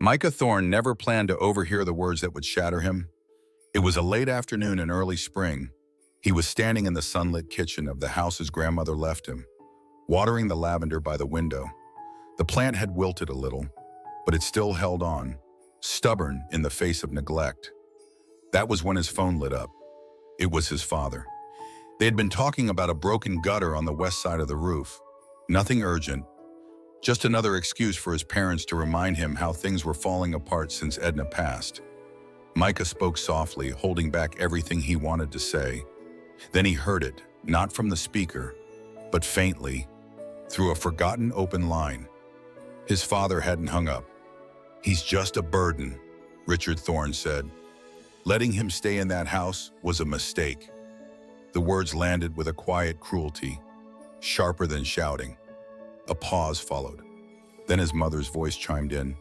Micah Thorn never planned to overhear the words that would shatter him. It was a late afternoon in early spring. He was standing in the sunlit kitchen of the house his grandmother left him, watering the lavender by the window. The plant had wilted a little, but it still held on, stubborn in the face of neglect. That was when his phone lit up. It was his father. They had been talking about a broken gutter on the west side of the roof. Nothing urgent, just another excuse for his parents to remind him how things were falling apart since Edna passed. Micah spoke softly, holding back everything he wanted to say. Then he heard it, not from the speaker, but faintly, through a forgotten open line. His father hadn't hung up. "He's just a burden," Richard Thorne said. Letting him stay in that house was a mistake. The words landed with a quiet cruelty, sharper than shouting. A pause followed. Then his mother's voice chimed in.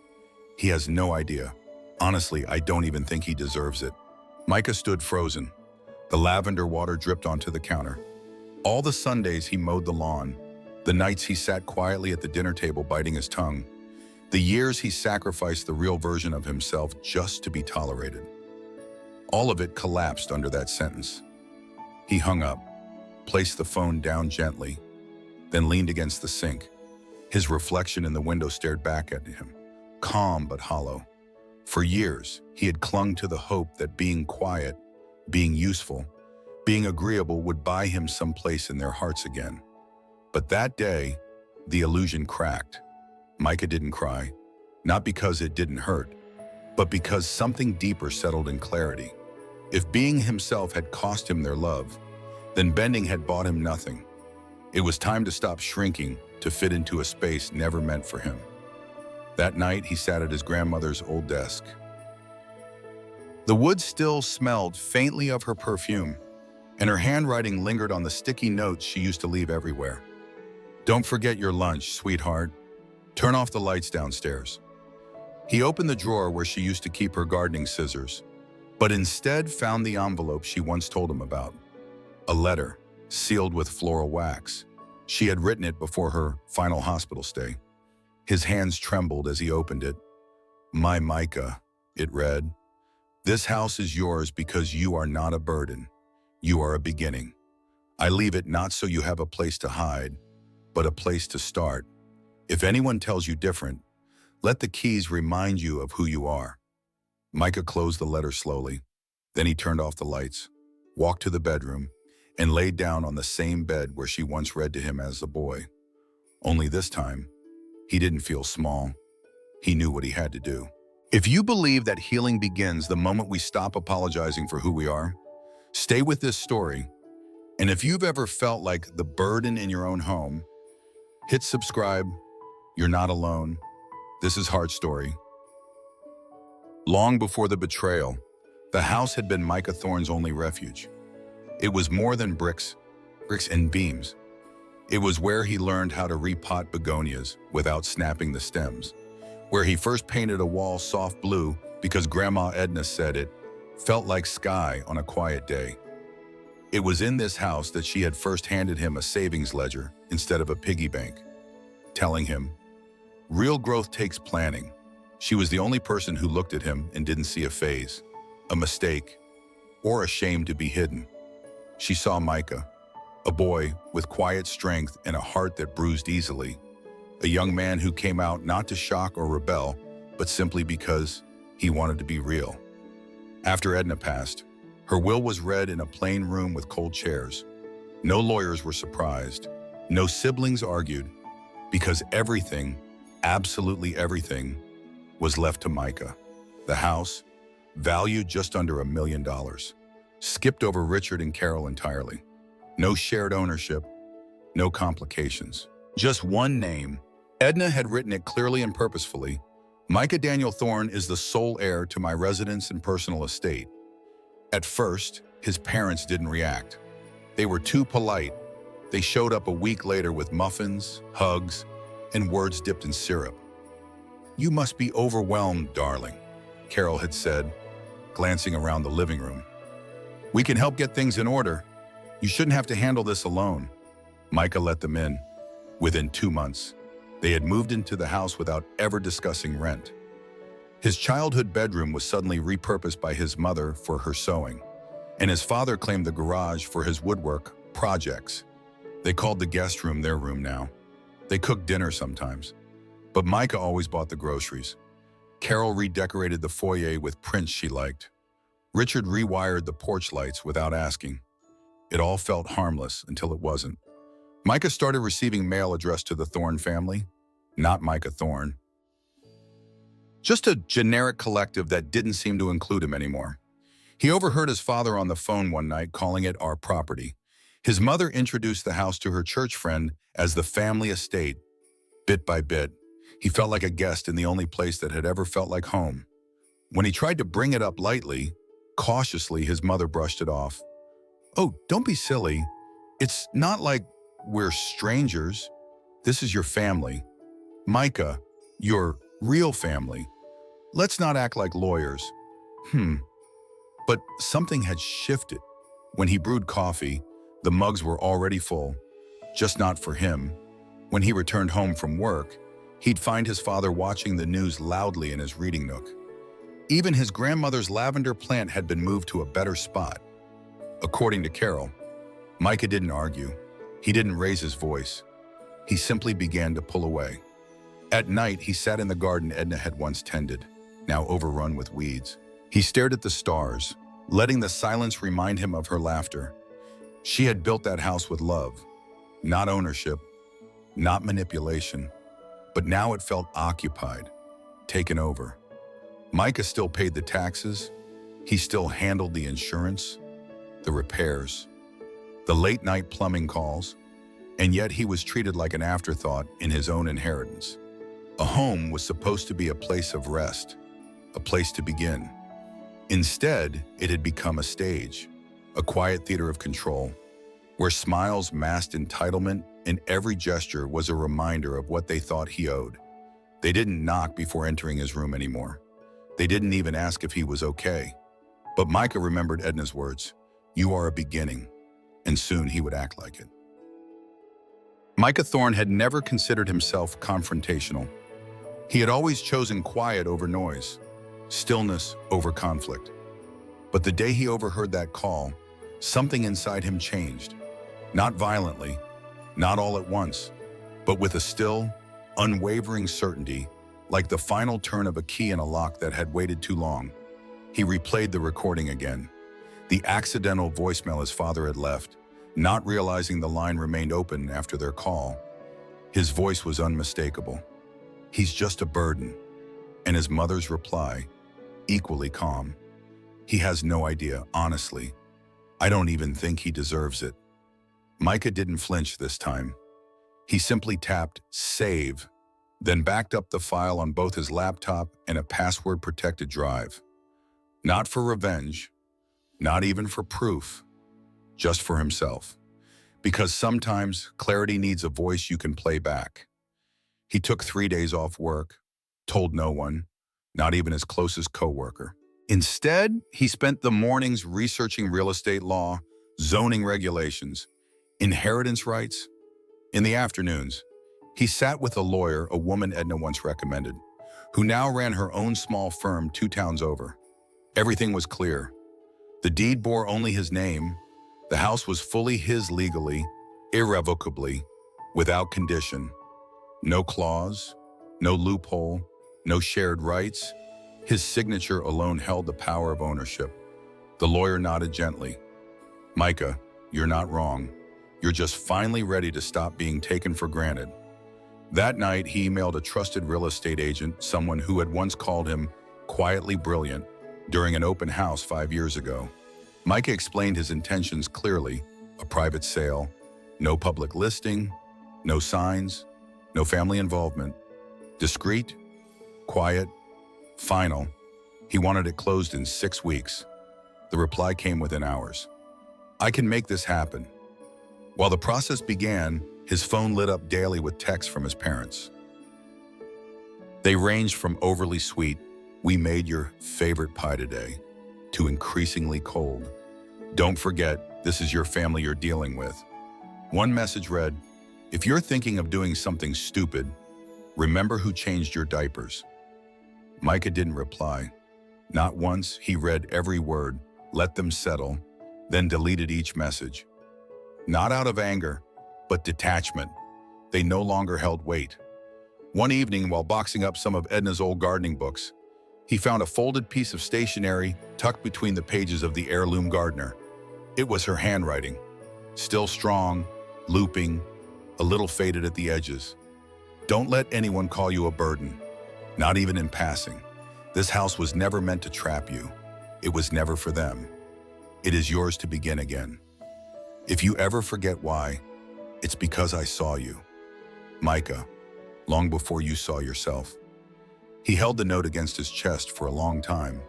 "He has no idea. Honestly, I don't even think he deserves it." Micah stood frozen. The lavender water dripped onto the counter. All the Sundays he mowed the lawn, the nights he sat quietly at the dinner table biting his tongue, the years he sacrificed the real version of himself just to be tolerated. All of it collapsed under that sentence. He hung up, placed the phone down gently, then leaned against the sink. His reflection in the window stared back at him, calm but hollow. For years, he had clung to the hope that being quiet, being useful, being agreeable would buy him some place in their hearts again. But that day, the illusion cracked. Micah didn't cry, not because it didn't hurt, but because something deeper settled in clarity. If being himself had cost him their love, then bending had bought him nothing. It was time to stop shrinking to fit into a space never meant for him. That night, he sat at his grandmother's old desk. The wood still smelled faintly of her perfume, and her handwriting lingered on the sticky notes she used to leave everywhere. "Don't forget your lunch, sweetheart. Turn off the lights downstairs." He opened the drawer where she used to keep her gardening scissors, but instead found the envelope she once told him about. A letter, sealed with floral wax. She had written it before her final hospital stay. His hands trembled as he opened it. "My Micah," it read. "This house is yours because you are not a burden. You are a beginning. I leave it not so you have a place to hide, but a place to start. If anyone tells you different, let the keys remind you of who you are." Micah closed the letter slowly. Then he turned off the lights, walked to the bedroom, and laid down on the same bed where she once read to him as a boy. Only this time, he didn't feel small. He knew what he had to do. If you believe that healing begins the moment we stop apologizing for who we are, stay with this story. And if you've ever felt like the burden in your own home, hit subscribe. You're not alone. This is Heart Story. Long before the betrayal, the house had been Micah Thorn's only refuge. It was more than bricks and beams. It was where he learned how to repot begonias without snapping the stems, where he first painted a wall soft blue because Grandma Edna said it felt like sky on a quiet day. It was in this house that she had first handed him a savings ledger instead of a piggy bank, telling him, "Real growth takes planning." She was the only person who looked at him and didn't see a phase, a mistake, or a shame to be hidden. She saw Micah, a boy with quiet strength and a heart that bruised easily, a young man who came out not to shock or rebel, but simply because he wanted to be real. After Edna passed, her will was read in a plain room with cold chairs. No lawyers were surprised, no siblings argued, because everything, absolutely everything, was left to Micah. The house, valued just under $1 million, skipped over Richard and Carol entirely. No shared ownership, no complications. Just one name. Edna had written it clearly and purposefully. "Micah Daniel Thorn is the sole heir to my residence and personal estate." At first, his parents didn't react. They were too polite. They showed up a week later with muffins, hugs, and words dipped in syrup. "You must be overwhelmed, darling," Carol had said, glancing around the living room. "We can help get things in order. You shouldn't have to handle this alone." Micah let them in. Within 2 months, they had moved into the house without ever discussing rent. His childhood bedroom was suddenly repurposed by his mother for her sewing, and his father claimed the garage for his woodwork projects. They called the guest room their room now. They cooked dinner sometimes, but Micah always bought the groceries. Carol redecorated the foyer with prints she liked. Richard rewired the porch lights without asking. It all felt harmless until it wasn't. Micah started receiving mail addressed to the Thorn family, not Micah Thorn. Just a generic collective that didn't seem to include him anymore. He overheard his father on the phone one night calling it our property. His mother introduced the house to her church friend as the family estate. Bit by bit, he felt like a guest in the only place that had ever felt like home. When he tried to bring it up lightly, cautiously, his mother brushed it off. "Oh, don't be silly. It's not like we're strangers. This is your family. Micah, your real family. Let's not act like lawyers." But something had shifted. When he brewed coffee, the mugs were already full, just not for him. When he returned home from work, he'd find his father watching the news loudly in his reading nook. Even his grandmother's lavender plant had been moved to a better spot. According to Carol, Micah didn't argue. He didn't raise his voice. He simply began to pull away. At night, he sat in the garden Edna had once tended, now overrun with weeds. He stared at the stars, letting the silence remind him of her laughter. She had built that house with love, not ownership, not manipulation, but now it felt occupied, taken over. Micah still paid the taxes. He still handled the insurance, the repairs, the late-night plumbing calls, and yet he was treated like an afterthought in his own inheritance. A home was supposed to be a place of rest, a place to begin. Instead, it had become a stage, a quiet theater of control, where smiles masked entitlement and every gesture was a reminder of what they thought he owed. They didn't knock before entering his room anymore. They didn't even ask if he was okay. But Micah remembered Edna's words, "You are a beginning," and soon he would act like it. Micah Thorn had never considered himself confrontational. He had always chosen quiet over noise, stillness over conflict. But the day he overheard that call, something inside him changed. Not violently, not all at once, but with a still, unwavering certainty, like the final turn of a key in a lock that had waited too long. He replayed the recording again. The accidental voicemail his father had left, not realizing the line remained open after their call. His voice was unmistakable. "He's just a burden." And his mother's reply, equally calm. "He has no idea, honestly. I don't even think he deserves it." Micah didn't flinch this time. He simply tapped save, then backed up the file on both his laptop and a password-protected drive. Not for revenge, not even for proof, just for himself. Because sometimes clarity needs a voice you can play back. He took 3 days off work, told no one, not even his closest coworker. Instead, he spent the mornings researching real estate law, zoning regulations, inheritance rights. In the afternoons, he sat with a lawyer, a woman Edna once recommended, who now ran her own small firm 2 towns over. Everything was clear. The deed bore only his name. The house was fully his legally, irrevocably, without condition. No clause, no loophole, no shared rights. His signature alone held the power of ownership. The lawyer nodded gently. "Micah, you're not wrong. You're just finally ready to stop being taken for granted." That night, he emailed a trusted real estate agent, someone who had once called him quietly brilliant during an open house 5 years ago. Micah explained his intentions clearly: a private sale, no public listing, no signs, no family involvement. Discreet, quiet, final. He wanted it closed in 6 weeks. The reply came within hours. "I can make this happen." While the process began, his phone lit up daily with texts from his parents. They ranged from overly sweet, "We made your favorite pie today," to increasingly cold, "Don't forget, this is your family you're dealing with." One message read, "If you're thinking of doing something stupid, remember who changed your diapers." Micah didn't reply. Not once. He read every word, let them settle, then deleted each message. Not out of anger, but detachment. They no longer held weight. One evening, while boxing up some of Edna's old gardening books, he found a folded piece of stationery tucked between the pages of the heirloom gardener. It was her handwriting, still strong, looping, a little faded at the edges. Don't let anyone call you a burden, not even in passing. This house was never meant to trap you. It was never for them. It is yours to begin again. If you ever forget why, it's because I saw you. Micah, long before you saw yourself. He held the note against his chest for a long time.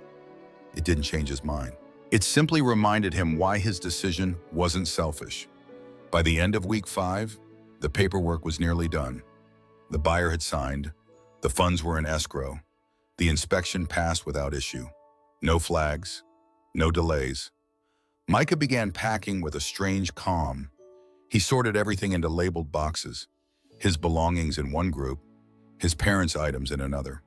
It didn't change his mind. It simply reminded him why his decision wasn't selfish. By the end of week 5, the paperwork was nearly done. The buyer had signed. The funds were in escrow. The inspection passed without issue. No flags, no delays. Micah began packing with a strange calm. He sorted everything into labeled boxes, his belongings in one group, his parents' items in another.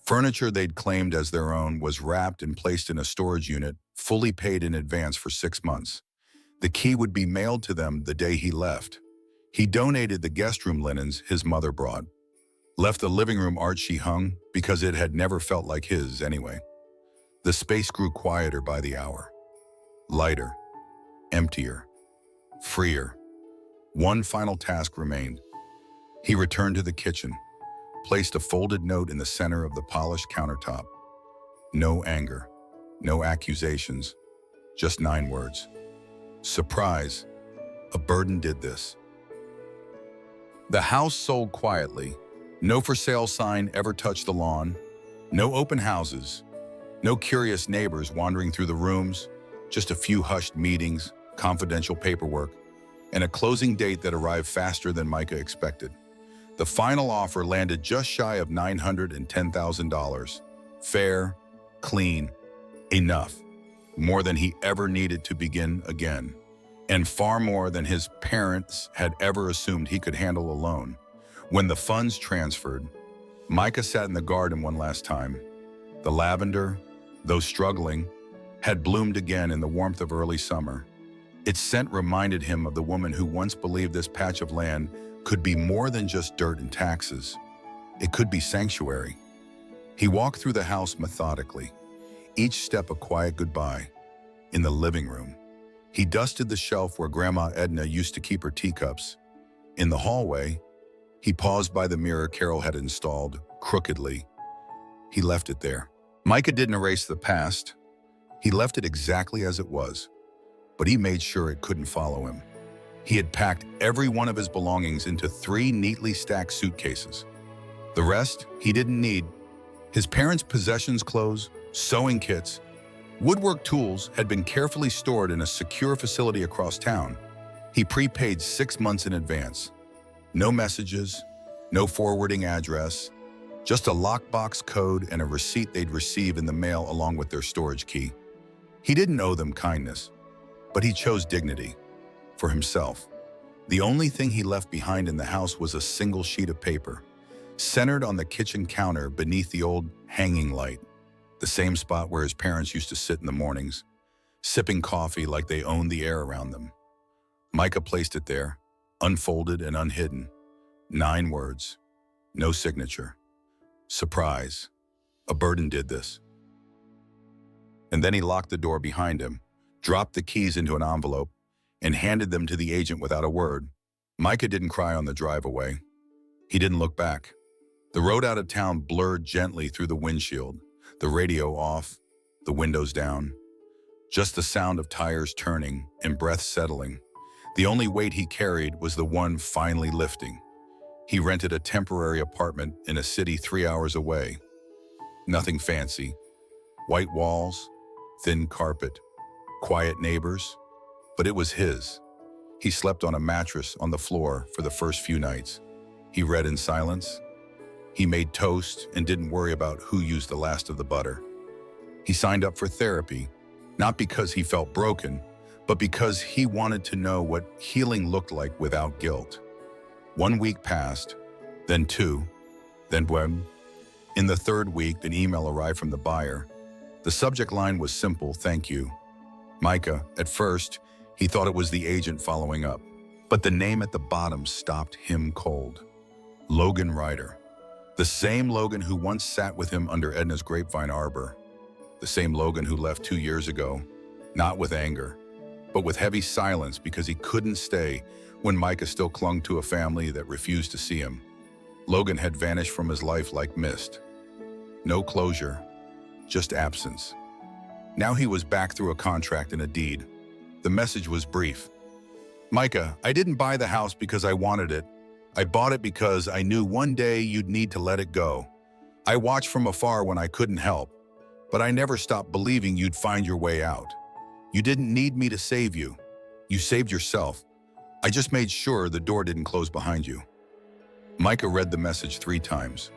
Furniture they'd claimed as their own was wrapped and placed in a storage unit, fully paid in advance for 6 months. The key would be mailed to them the day he left. He donated the guest room linens his mother brought, left the living room art she hung because it had never felt like his anyway. The space grew quieter by the hour. Lighter, emptier, freer. One final task remained. He returned to the kitchen, placed a folded note in the center of the polished countertop. No anger, no accusations, just 9 words. Surprise, a burden did this. The house sold quietly. No for sale sign ever touched the lawn. No open houses. No curious neighbors wandering through the rooms. Just a few hushed meetings, confidential paperwork, and a closing date that arrived faster than Micah expected. The final offer landed just shy of $910,000. Fair, clean, enough. More than he ever needed to begin again. And far more than his parents had ever assumed he could handle alone. When the funds transferred, Micah sat in the garden one last time. The lavender, though struggling, had bloomed again in the warmth of early summer. Its scent reminded him of the woman who once believed this patch of land could be more than just dirt and taxes. It could be sanctuary. He walked through the house methodically, each step a quiet goodbye. In the living room, he dusted the shelf where Grandma Edna used to keep her teacups. In the hallway, he paused by the mirror Carol had installed, crookedly. He left it there. Micah didn't erase the past. He left it exactly as it was, but he made sure it couldn't follow him. He had packed every one of his belongings into 3 neatly stacked suitcases. The rest he didn't need. His parents' possessions, clothes, sewing kits, woodwork tools had been carefully stored in a secure facility across town. He prepaid 6 months in advance. No messages, no forwarding address, just a lockbox code and a receipt they'd receive in the mail along with their storage key. He didn't owe them kindness, but he chose dignity for himself. The only thing he left behind in the house was a single sheet of paper, centered on the kitchen counter beneath the old hanging light, the same spot where his parents used to sit in the mornings, sipping coffee like they owned the air around them. Micah placed it there, unfolded and unhidden. 9 words, no signature. Surprise, a burden did this. And then he locked the door behind him, dropped the keys into an envelope, and handed them to the agent without a word. Micah didn't cry on the drive away. He didn't look back. The road out of town blurred gently through the windshield, the radio off, the windows down. Just the sound of tires turning and breath settling. The only weight he carried was the one finally lifting. He rented a temporary apartment in a city 3 hours away. Nothing fancy. White walls, thin carpet, quiet neighbors, but it was his. He slept on a mattress on the floor for the first few nights. He read in silence. He made toast and didn't worry about who used the last of the butter. He signed up for therapy, not because he felt broken, but because he wanted to know what healing looked like without guilt. 1 week passed, then 2, then 1. In the third week, an email arrived from the buyer. The subject line was simple, "Thank you." Micah, at first, he thought it was the agent following up. But the name at the bottom stopped him cold. Logan Ryder. The same Logan who once sat with him under Edna's grapevine arbor. The same Logan who left 2 years ago, not with anger, but with heavy silence because he couldn't stay when Micah still clung to a family that refused to see him. Logan had vanished from his life like mist. No closure, just absence. Now he was back through a contract and a deed. The message was brief. "Micah, I didn't buy the house because I wanted it. I bought it because I knew one day you'd need to let it go. I watched from afar when I couldn't help, but I never stopped believing you'd find your way out. You didn't need me to save you. You saved yourself. I just made sure the door didn't close behind you." Micah read the message 3 times.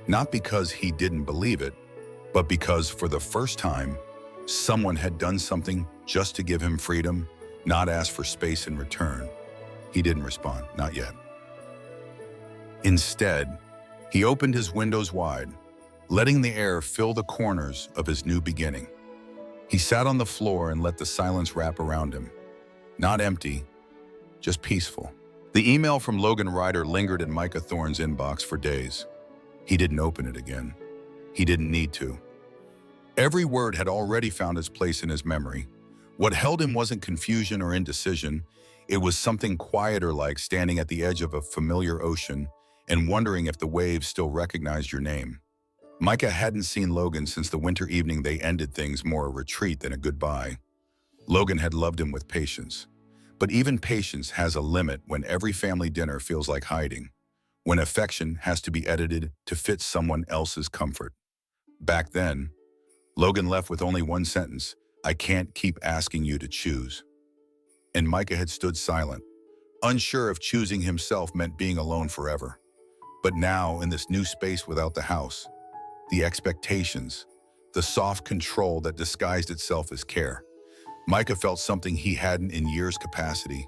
Not because he didn't believe it, but because for the first time, someone had done something just to give him freedom, not ask for space in return. He didn't respond, not yet. Instead, he opened his windows wide, letting the air fill the corners of his new beginning. He sat on the floor and let the silence wrap around him. Not empty, just peaceful. The email from Logan Ryder lingered in Micah Thorn's inbox for days. He didn't open it again. He didn't need to. Every word had already found its place in his memory. What held him wasn't confusion or indecision. It was something quieter, like standing at the edge of a familiar ocean and wondering if the waves still recognized your name. Micah hadn't seen Logan since the winter evening they ended things more a retreat than a goodbye. Logan had loved him with patience. But even patience has a limit when every family dinner feels like hiding, when affection has to be edited to fit someone else's comfort. Back then, Logan left with only one sentence: "I can't keep asking you to choose." And Micah had stood silent, unsure if choosing himself meant being alone forever. But now, in this new space without the house, the expectations, the soft control that disguised itself as care, Micah felt something he hadn't in years: capacity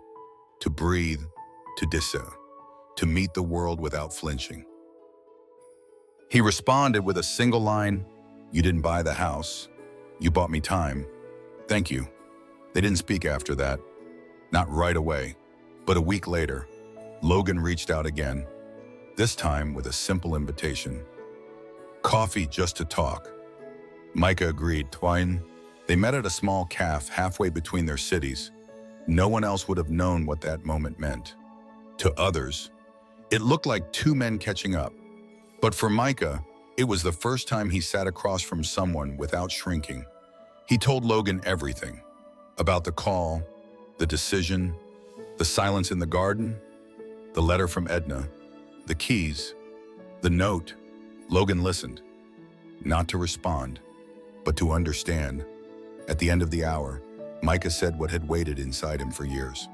to breathe, to disown, to meet the world without flinching. He responded with a single line: "You didn't buy the house. You bought me time. Thank you." They didn't speak after that. Not right away. But a week later, Logan reached out again, this time with a simple invitation. Coffee just to talk. Micah agreed. Twine. They met at a small cafe halfway between their cities. No one else would have known what that moment meant. To others, it looked like 2 men catching up. But for Micah, it was the first time he sat across from someone without shrinking. He told Logan everything. About the call, the decision, the silence in the garden, the letter from Edna, the keys, the note. Logan listened, not to respond, but to understand. At the end of the hour, Micah said what had waited inside him for years.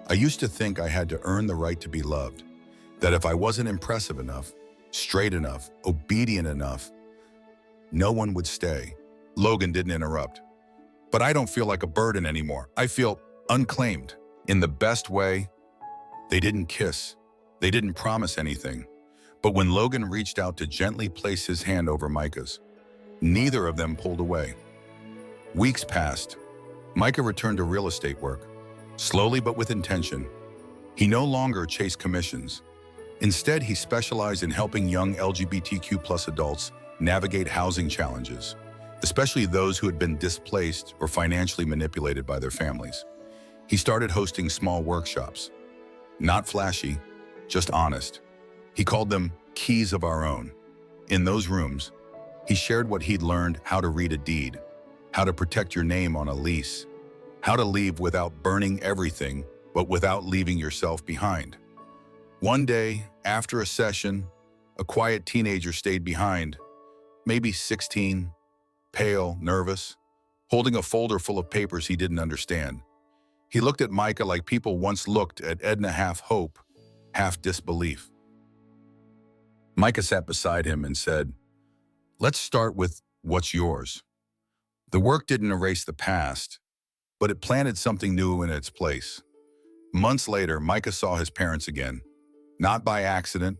"I used to think I had to earn the right to be loved, that if I wasn't impressive enough, straight enough, obedient enough, no one would stay." Logan didn't interrupt. "But I don't feel like a burden anymore. I feel unclaimed, in the best way." They didn't kiss. They didn't promise anything. But when Logan reached out to gently place his hand over Micah's, neither of them pulled away. Weeks passed. Micah returned to real estate work, slowly but with intention. He no longer chased commissions. Instead, he specialized in helping young LGBTQ+ adults navigate housing challenges, especially those who had been displaced or financially manipulated by their families. He started hosting small workshops. Not flashy, just honest. He called them Keys of Our Own. In those rooms, he shared what he'd learned: how to read a deed, how to protect your name on a lease, how to leave without burning everything, but without leaving yourself behind. One day, after a session, a quiet teenager stayed behind, maybe 16, pale, nervous, holding a folder full of papers he didn't understand. He looked at Micah like people once looked at Edna, half hope, half disbelief. Micah sat beside him and said, "Let's start with what's yours." The work didn't erase the past, but it planted something new in its place. Months later, Micah saw his parents again. Not by accident,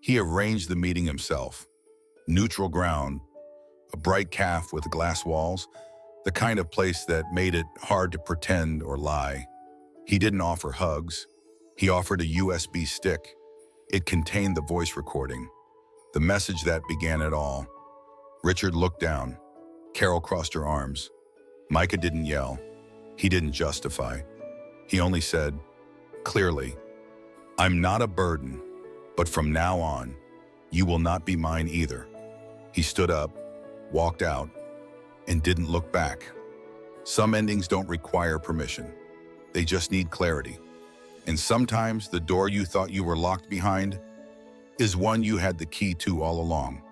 he arranged the meeting himself. Neutral ground, a bright calf with glass walls, the kind of place that made it hard to pretend or lie. He didn't offer hugs. He offered a USB stick. It contained the voice recording, the message that began it all. Richard looked down. Carol crossed her arms. Micah didn't yell. He didn't justify. He only said, clearly, I'm not a burden, but from now on, you will not be mine either. He stood up, walked out, and didn't look back. Some endings don't require permission. They just need clarity. And sometimes the door you thought you were locked behind is one you had the key to all along.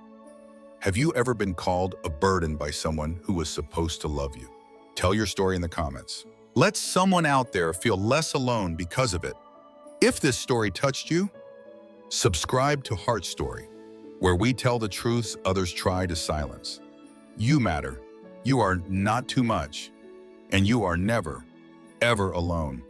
Have you ever been called a burden by someone who was supposed to love you? Tell your story in the comments. Let someone out there feel less alone because of it. If this story touched you, subscribe to Heart Story, where we tell the truths others try to silence. You matter. You are not too much. And you are never, ever alone.